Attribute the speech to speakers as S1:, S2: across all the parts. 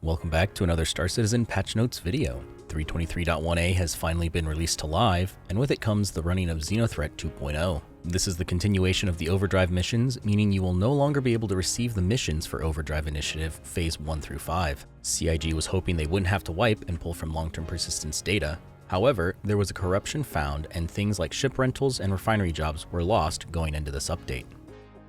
S1: Welcome back to another Star Citizen patch notes video. 323.1a has finally been released to live, and with it comes the running of Xenothreat 2.0. This is the continuation of the Overdrive missions, meaning you will no longer be able to receive the missions for Overdrive Initiative Phase 1 through 5. CIG was hoping they wouldn't have to wipe and pull from long-term persistence data. However, there was a corruption found, and things like ship rentals and refinery jobs were lost going into this update.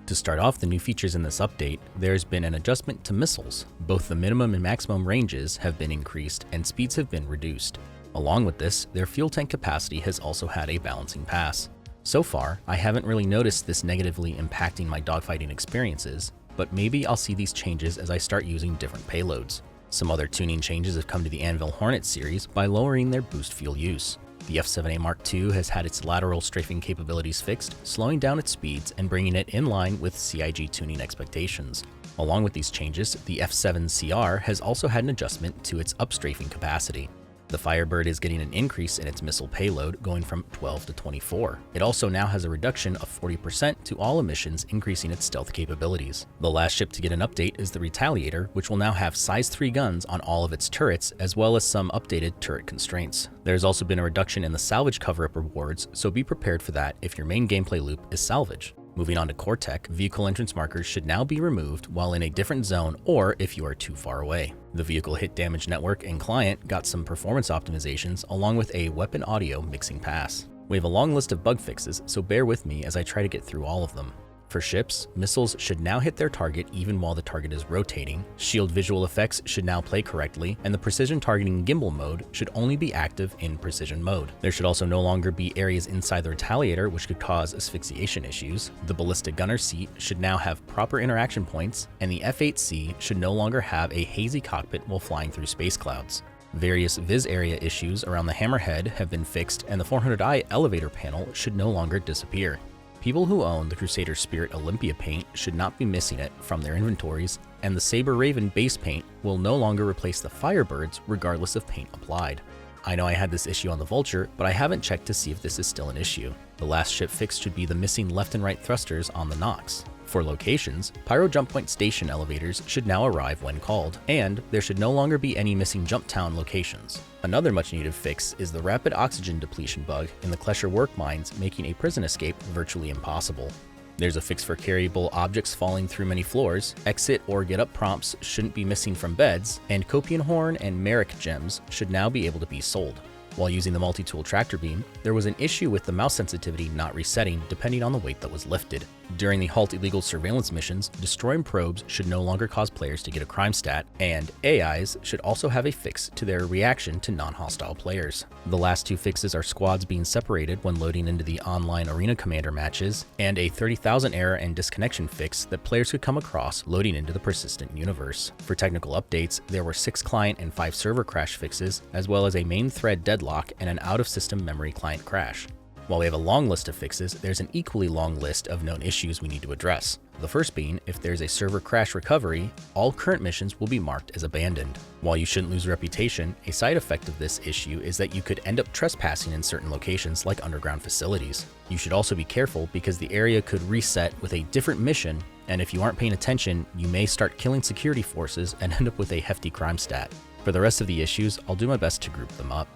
S1: To start off the new features in this update, there's been an adjustment to missiles. Both the minimum and maximum ranges have been increased and speeds have been reduced. Along with this, their fuel tank capacity has also had a balancing pass. So far, I haven't really noticed this negatively impacting my dogfighting experiences, but maybe I'll see these changes as I start using different payloads. Some other tuning changes have come to the Anvil Hornet series by lowering their boost fuel use. The F-7A Mark II has had its lateral strafing capabilities fixed, slowing down its speeds and bringing it in line with CIG tuning expectations. Along with these changes, the F-7CR has also had an adjustment to its upstrafing capacity. The Firebird is getting an increase in its missile payload, going from 12 to 24. It also now has a reduction of 40% to all emissions, increasing its stealth capabilities. The last ship to get an update is the Retaliator, which will now have size 3 guns on all of its turrets, as well as some updated turret constraints. There's also been a reduction in the salvage cover-up rewards, so be prepared for that if your main gameplay loop is salvage. Moving on to core tech, vehicle entrance markers should now be removed while in a different zone or if you are too far away. The vehicle hit damage network and client got some performance optimizations along with a weapon audio mixing pass. We have a long list of bug fixes, so bear with me as I try to get through all of them. For ships, missiles should now hit their target even while the target is rotating, shield visual effects should now play correctly, and the precision targeting gimbal mode should only be active in precision mode. There should also no longer be areas inside the Retaliator which could cause asphyxiation issues. The ballistic gunner seat should now have proper interaction points, and the F-8C should no longer have a hazy cockpit while flying through space clouds. Various Viz area issues around the hammerhead have been fixed, and the 400i elevator panel should no longer disappear. People who own the Crusader Spirit Olympia paint should not be missing it from their inventories, and the Saber Raven base paint will no longer replace the Firebirds regardless of paint applied. I know I had this issue on the Vulture, but I haven't checked to see if this is still an issue. The last ship fix should be the missing left and right thrusters on the Nox. For locations, Pyro Jump Point Station elevators should now arrive when called, and there should no longer be any missing Jump Town locations. Another much needed fix is the rapid oxygen depletion bug in the Klesher work mines, making a prison escape virtually impossible. There's a fix for carryable objects falling through many floors, exit or get up prompts shouldn't be missing from beds, and Copian Horn and Merrick gems should now be able to be sold. While using the multi-tool tractor beam, there was an issue with the mouse sensitivity not resetting depending on the weight that was lifted. During the Halt illegal surveillance missions, destroying probes should no longer cause players to get a crime stat, and AIs should also have a fix to their reaction to non-hostile players. The last two fixes are squads being separated when loading into the online Arena Commander matches, and a 30,000 error and disconnection fix that players could come across loading into the persistent universe. For technical updates, there were 6 client and 5 server crash fixes, as well as a main thread deadlock and an out-of-system memory client crash. While we have a long list of fixes, there's an equally long list of known issues we need to address. The first being, if there's a server crash recovery, all current missions will be marked as abandoned. While you shouldn't lose reputation, a side effect of this issue is that you could end up trespassing in certain locations like underground facilities. You should also be careful because the area could reset with a different mission, and if you aren't paying attention, you may start killing security forces and end up with a hefty crime stat. For the rest of the issues, I'll do my best to group them up.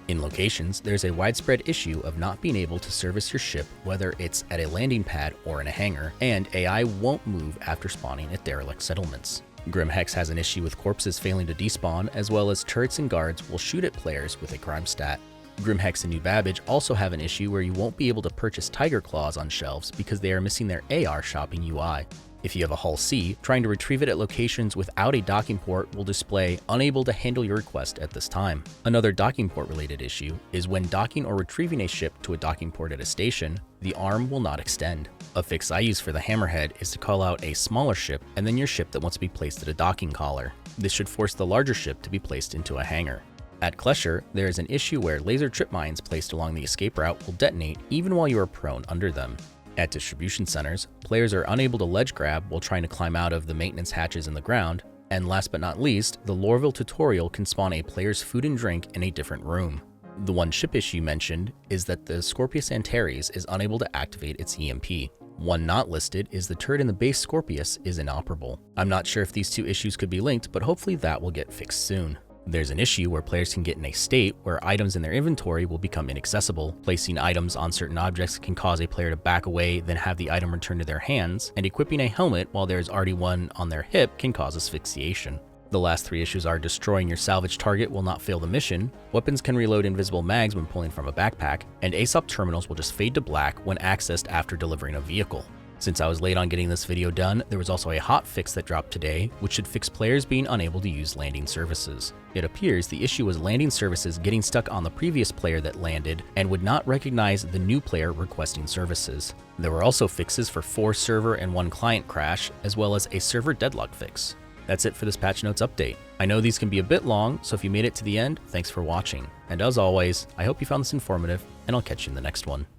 S1: In locations, there's a widespread issue of not being able to service your ship whether it's at a landing pad or in a hangar, and AI won't move after spawning at derelict settlements. Grimhex has an issue with corpses failing to despawn, as well as turrets and guards will shoot at players with a crime stat. Grimhex and New Babbage also have an issue where you won't be able to purchase Tiger Claws on shelves because they are missing their AR shopping UI. If you have a Hull C, trying to retrieve it at locations without a docking port will display unable to handle your request at this time. Another docking port related issue is when docking or retrieving a ship to a docking port at a station, the arm will not extend. A fix I use for the Hammerhead is to call out a smaller ship and then your ship that wants to be placed at a docking collar. This should force the larger ship to be placed into a hangar. At Klesher, there is an issue where laser trip mines placed along the escape route will detonate even while you are prone under them. At distribution centers, players are unable to ledge grab while trying to climb out of the maintenance hatches in the ground, and last but not least, the Lorville tutorial can spawn a player's food and drink in a different room. The one ship issue mentioned is that the Scorpius Antares is unable to activate its EMP. One not listed is the turret in the base Scorpius is inoperable. I'm not sure if these two issues could be linked, but hopefully that will get fixed soon. There's an issue where players can get in a state where items in their inventory will become inaccessible. Placing items on certain objects can cause a player to back away, then have the item returned to their hands, and equipping a helmet while there is already one on their hip can cause asphyxiation. The last three issues are destroying your salvage target will not fail the mission, weapons can reload invisible mags when pulling from a backpack, and ASOP terminals will just fade to black when accessed after delivering a vehicle. Since I was late on getting this video done, there was also a hotfix that dropped today, which should fix players being unable to use landing services. It appears the issue was landing services getting stuck on the previous player that landed and would not recognize the new player requesting services. There were also fixes for 4 server and 1 client crash, as well as a server deadlock fix. That's it for this patch notes update. I know these can be a bit long, so if you made it to the end, thanks for watching. And as always, I hope you found this informative, and I'll catch you in the next one.